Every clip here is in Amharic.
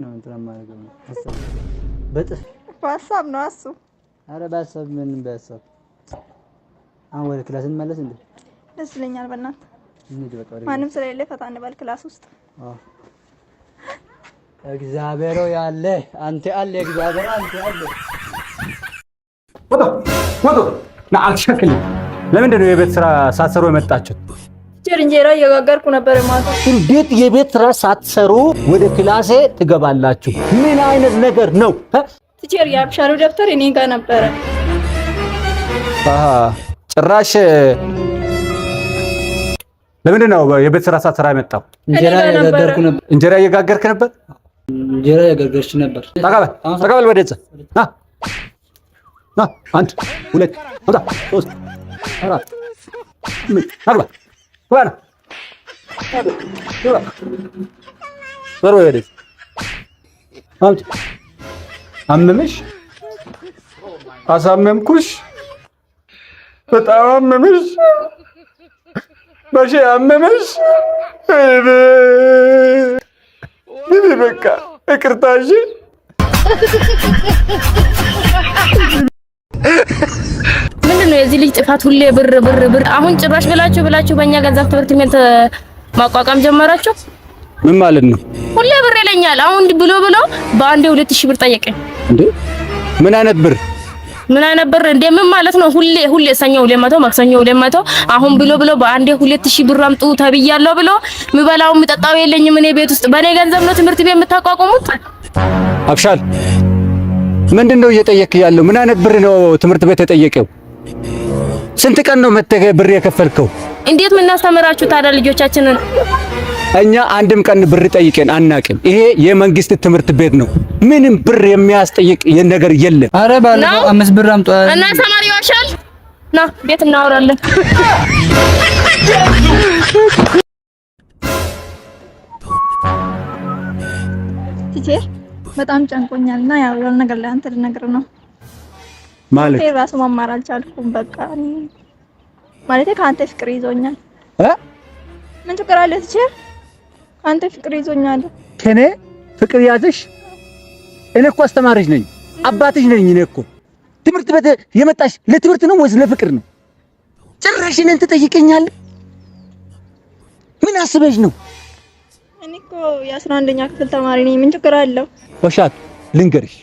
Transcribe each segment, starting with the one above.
ነው እንትን ማለት ነው ሐሳብ በጥፍ ሐሳብ ነው አሱ አረ በሐሳብ ምን በሐሳብ አሁን ወደ ክላስ እንመለስ እንዴ ደስ ይለኛል በእናትህ እንዴ በቃ ማንም ስለሌለ ፈታ እንበል ክላስ ውስጥ እግዚአብሔር ያለ አንተ አለ እግዚአብሔር አንተ አለ ወዶ ና አልሸክል ለምንድን ነው የቤት ስራ ሳትሰሩ የመጣችሁት? እንጀራ እየጋገርኩ ነበር ማለት እንዴት የቤት ስራ ሳትሰሩ ወደ ክላሴ ትገባላችሁ? ምን አይነት ነገር ነው? ቲቸር ያብሻሉ ደብተር እኔ ጋር ነበረ። ጭራሽ ለምንድን ነው የቤት ስራ ሳትሰራ የመጣው? እንጀራ እየጋገርኩ ነበር። እንጀራ እየጋገርክ ነበር? እንጀራ እየጋገርሽ ነበር። ተቀበል ወደዛ ና አንድ ሁለት ሶስት አራት አግባ ዋና ወሮ ወደዚህ አምጪ አመመሽ አሳመምኩሽ በጣም አመመሽ ባሽ አመመሽ በቃ ይቅርታሽ ምንድነው የዚህ ልጅ ጥፋት? ሁሌ ብር አሁን ጭራሽ ብላችሁ በእኛ ገንዘብ ትምህርት ቤት ማቋቋም ጀመራችሁ። ምን ማለት ነው? ሁሌ ብር ይለኛል። አሁን ብሎ በአንዴ 2000 ብር ጠየቀኝ። እንዴ ምን አይነት ብር እንዴ? ምን ማለት ነው? ሁሌ ሰኞ 200 ማክሰኞ 200 አሁን ብሎ በአንዴ 2000 ብር አምጡ ተብያለሁ ብሎ ምበላው ምጠጣው የለኝም። እኔ ቤት ውስጥ በእኔ ገንዘብ ነው ትምህርት ቤት የምታቋቁሙት? አብሻል ምንድነው እየጠየቅ ያለው? ምን አይነት ብር ነው ትምህርት ቤት የጠየቀው? ስንት ቀን ነው መተህ ብር የከፈልከው? እንዴት ምን እናስተምራችሁ ታዲያ ልጆቻችንን? እኛ አንድም ቀን ብር ጠይቀን አናውቅም። ይሄ የመንግስት ትምህርት ቤት ነው። ምንም ብር የሚያስጠይቅ ነገር የለም። አረ ባለፈው 5 ብር አምጡ እና ተማሪው አሻል ና ቤት እናወራለን። ቲቸር በጣም ጨንቆኛልና ያው ነገር ላይ አንተ ልነግር ነው ማለት ራሱ መማር አልቻልኩም። በቃ ማለት ከአንተ ፍቅር ይዞኛል። ምን ችግር አለ ቲቸር? አንተ ፍቅር ይዞኛል። ከኔ ፍቅር ያዘሽ? እኔ እኮ አስተማሪሽ ነኝ፣ አባትሽ ነኝ። እኔ እኮ ትምህርት ቤት የመጣሽ ለትምህርት ነው ወይስ ለፍቅር ነው? ጭራሽ እኔን ትጠይቀኛለህ? ምን አስበሽ ነው? እኔ እኮ የ11ኛ ክፍል ተማሪ ነኝ። ምን ችግር አለው? ወሻት ልንገርሽ፣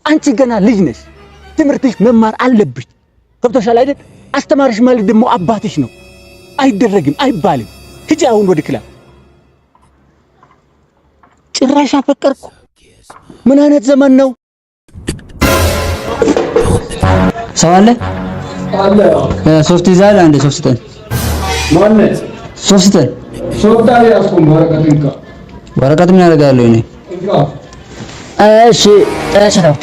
አንቺ ገና ልጅ ነሽ። ትምህርትሽ መማር አለብሽ። ገብቶሻል አይደል? አስተማሪሽ ማለት ደግሞ አባትሽ ነው። አይደረግም፣ አይባልም። ሂጂ አሁን ወደ ክላስ። ጭራሽ አፈቀርኩ። ምን አይነት ዘመን ነው? ሰው አለ ሶፍት ይዛል። አንዴ ሶፍት ስጠን። ማነው ሶፍት ስጠን? ሶፍት ያስቆም ወረቀት ምን ያደርጋለሁ እኔ? እሺ ነው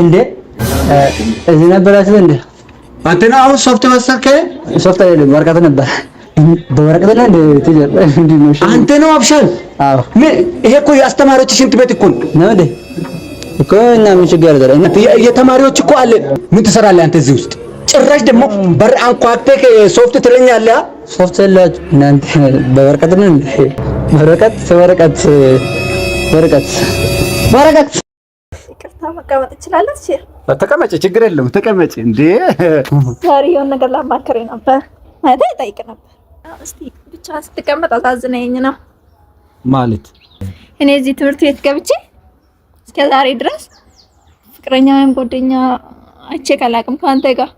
እንዴ እዚህ ነበራችሁ እንዴ? አንተና አሁን ሶፍት መሰልከኝ? ሶፍት አይደለም ወረቀት ነበር። በወረቀት ላይ እንዴ ትጀር እንዴ ነው? አንተ ነው አብሻል? አዎ። ይሄ እኮ የአስተማሪዎች ሽንት ቤት እኮ ነው እንዴ? እኮ እና ምን ችግር አለ? እና የተማሪዎች እኮ አለ። ምን ትሰራለህ አንተ እዚህ ውስጥ? ጭራሽ ደግሞ በር አንኳክተህ ሶፍት ትለኛለህ? ሶፍት የላችሁ እናንተ በወረቀት ነው እንዴ? ወረቀት ይቅርታ መቀመጥ እችላለሁ ቲቸር? ተቀመጭ፣ ችግር የለም ተቀመጭ። እንዴ ዛሬ የሆነ ነገር ላማክረኝ ነበር ማለት ጠይቅ ነበር። እስቲ ብቻ ስትቀመጥ አሳዝነኝ ነው ማለት እኔ እዚህ ትምህርት ቤት ገብቼ እስከ ዛሬ ድረስ ፍቅረኛ ወይም ጓደኛ አይቼ ካላቅም ከአንተ ጋር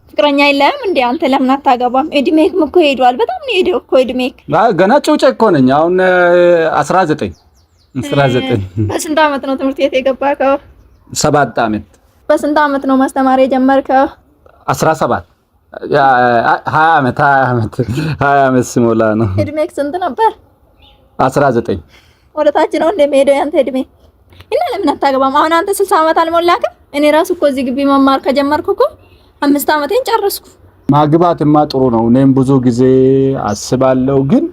ፍቅረኛ የለም እንዴ? አንተ ለምን አታገባም? እድሜክም እኮ ሄዷል። በጣም ነው ሄደው እኮ እድሜክ። ገና ጩጬ እኮ ነኝ አሁን 19 በስንት ዓመት ነው ትምህርት ቤት የገባከው? 7 ዓመት። በስንት ዓመት ነው ማስተማር የጀመርከው? 17 20 ዓመት ሲሞላ ነው። እድሜክ ስንት ነበር? 19 ወደ ታች ነው እንደሚሄደው ያንተ እድሜ። እና ለምን አታገባም? አሁን አንተ 60 ዓመት አልሞላክም? እኔ ራሱ እኮ እዚህ ግቢ መማር ከጀመርኩ እኮ 5 ዓመቴን ጨረስኩ። ማግባትማ ጥሩ ነው። እኔም ብዙ ጊዜ አስባለሁ፣ ግን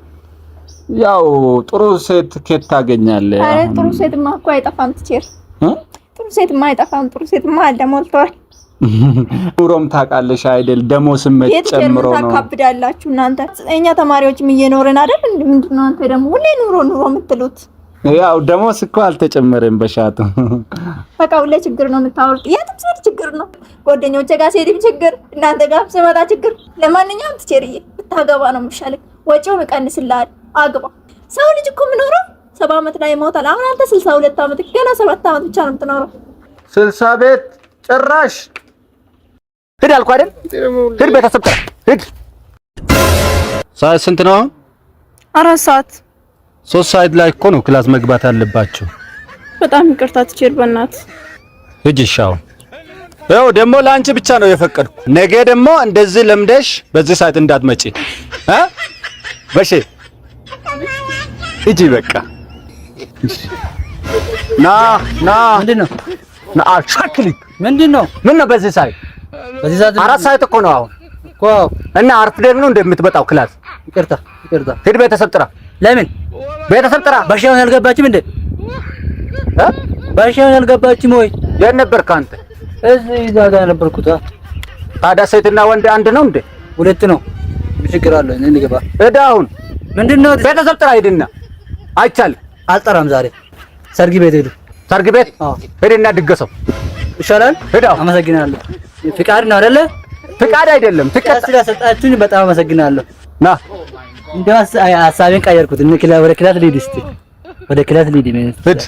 ያው ጥሩ ሴት ከየት ታገኛለህ? አረ ጥሩ ሴትማ እኮ አይጠፋም ቲቸር። ጥሩ ሴትማ አይጠፋም። ጥሩ ሴትማ አለ ሞልቷል። ኑሮም ታውቃለሽ አይደል? ደሞዝ ጨምሮ ነው ታካብዳላችሁ እናንተ። እኛ ተማሪዎችም እየኖርን አይደል? ምንድነው አንተ ደግሞ ሁሌ ኑሮ የምትሉት? ያው ደሞዝ እኮ አልተጨመረም በሻቱ። በቃ ሁሌ ችግር ነው የምታወሩት። የትም ሲሄድ ችግር ነው። ጓደኞቼ ጋር ሲሄድም ችግር፣ እናንተ ጋር ስመጣ ችግር። ለማንኛውም ትቼርዬ ብታገባ ነው የሚሻለው። ወጪው ይቀንስልሃል። አግባ። ሰው ልጅ እኮ የሚኖረው 70 ዓመት ላይ ይሞታል። አሁን አንተ 62 ዓመት ገና 7 ዓመት ብቻ ነው የምትኖረው። 60 ቤት ጭራሽ ሂድ አልኩህ አይደል? ሂድ ቤተሰብ ጥራ ሂድ። ሰዓት ስንት ነው? 4 ሰዓት 3 ሰዓት ላይ እኮ ነው ክላስ መግባት አለባችሁ። በጣም ይቅርታ ትቼር በእናትህ ሂጂ። ሻው ያው ደግሞ ለአንቺ ብቻ ነው የፈቀድኩ። ነገ ደግሞ እንደዚህ ለምደሽ በዚህ ሰዓት እንዳትመጪ በሺ ሂጂ በቃ ና ምንድነው? ና አሻክሊ ምንድነው? ምን ነው በዚህ ሰዓት 4 ሰዓት እኮ ነው አሁን እኮ እና አርፍደህ ነው እንደምትመጣው ክላስ። ይቅርታ ሂድ ቤተሰብ ጥራ። ለምን ቤተሰብ ጥራ። ባሻውን ያልገባችም እንዴ? ባሻውን ያልገባችም ወይ? የት ነበርክ አንተ? እዚህ እዛ ጋር ነበርኩት። ታዲያ ሴትና ወንድ አንድ ነው እንዴ? 2 ነው። ችግር አለ እኔ ልገባ። ሂድ አሁን። ምንድነው? ቤተሰብ ጥራ ሂድና። አይቻልም። አልጠራም ዛሬ ሰርግ ቤት ሄዱ። ሰርግ ቤት ሂድና ድገሰው ይሻላል። ሂድ። አመሰግናለሁ። ፍቃድ ነው አይደለ? ፍቃድ አይደለም። ፍቃድ ስለሰጣችሁኝ በጣም አመሰግናለሁ። ና እንደውስ ሐሳቤን ቀየርኩት። ወደ ክላስ ልሂድ እስቲ ወደ ክላስ ልሂድ። ሂድ።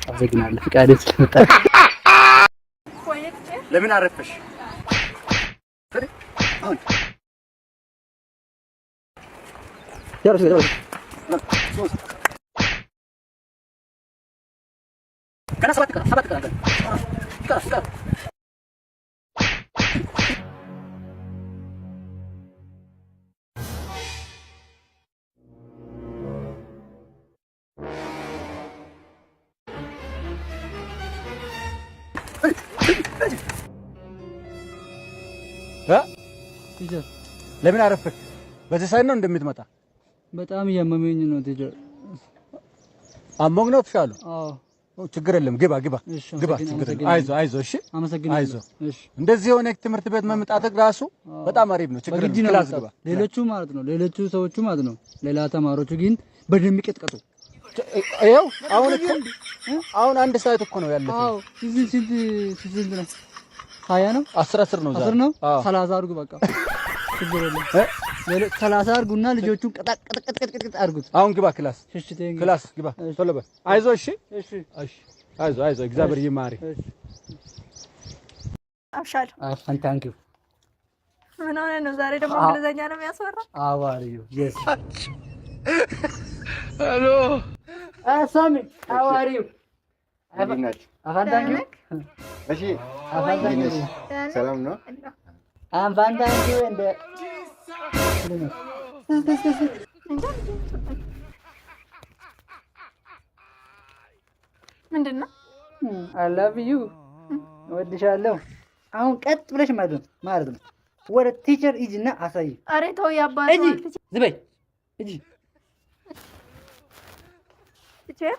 አመሰግናለሁ። ፍቃድ ስለመጣ ለምን አረፈሽ? ለምን አረፈክ? በዚህ ሳይት ነው እንደምትመጣ? በጣም እያመመኝ ነው ቲቸር። አሞኝ ነው ትሻሉ? አዎ ችግር የለም። ግባ ግባ ግባ። አይዞህ። እሺ አመሰግናለሁ። እሺ እንደዚህ የሆነ ትምህርት ቤት መምጣትህ ራሱ በጣም አሪፍ ነው። ችግር የለም። ክላስ ግባ። ሌሎቹ ማለት ነው ሌሎቹ ሰዎቹ ማለት ነው ሌላ ተማሪዎቹ ግን በደንብ ይቀጥቀጡ። ይኸው አሁን 1 ሰዓት እኮ ነው ያለው። አዎ ስንት ነው? 20 ነው? 10 ነው ዛሬ። 10 ነው? 30 አድርጉ በቃ ችግር የለም። 30 አድርጉና ልጆቹን ቀጠቀጥ አድርጉት። አሁን ግባ ክላስ። ክላስ ግባ ቶሎ በል። አይዞህ። እሺ አይዞህ። እግዚአብሔር ይማሪ። አብሻል ታንክ ዩ። ምን ሆነ ነው ዛሬ ደግሞ እንግሊዘኛ ነው የሚያስወራ? How are you? Yes. Hello. Sami, how are you? Thank you. እሺ ሰላም ነው? I'm fine, thank you. And ምንድነው? I love you. እወድሻለሁ። አሁን ቀጥ ብለሽ ማለት ነው ወደ ቲቸር ሂጂና አሳይ። አሬ ተው ያባል ዝበይ ሂጂ። ቲቸር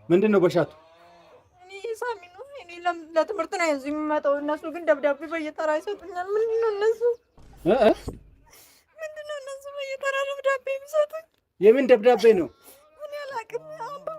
ምንድነው በሻቱ? እኔ ሳሚ ነው ለትምህርት ነው እዚህ የሚመጣው። እነሱ ግን ደብዳቤ በየተራ ይሰጡኛል። ምንድነው እነሱ ምንድነው እነሱ በየተራ ደብዳቤ የሚሰጡኝ? የምን ደብዳቤ ነው? ምን ያላቅም